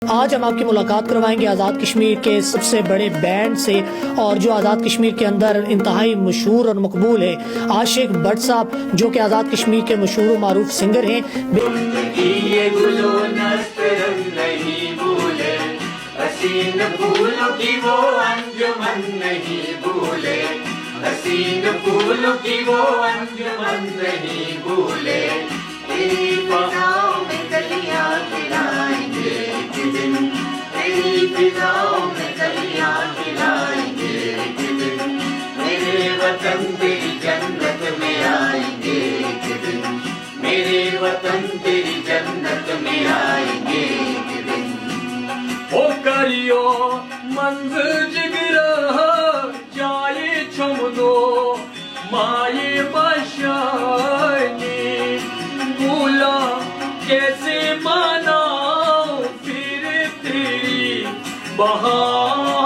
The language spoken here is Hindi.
आज हम आपकी मुलाकात करवाएंगे आज़ाद कश्मीर के सबसे बड़े बैंड से, और जो आज़ाद कश्मीर के अंदर इंतहाई मशहूर और मकबूल है, आशिक भट्ट साहब, जो कि आज़ाद कश्मीर के मशहूर और मारूफ सिंगर हैं। हसीन फूलों की वो अंजुमन नहीं भूले, हसीन फूलों की वो अंजुमन नहीं भूले। तेरी फिजाओं में कलियां खिलाएंगे एक दिन, तेरी फिजाओं में कलियां खिलाएंगे एक दिन। मेरे वतन तेरी जन्नत में आएंगे एक दिन, मेरे वतन तेरी जन्नत में आएंगे एक दिन। ओ करियो मंज़िल जिगरा जाए चुमनो माये बशानी, भूला कैसे माना फिर तेरी बहार।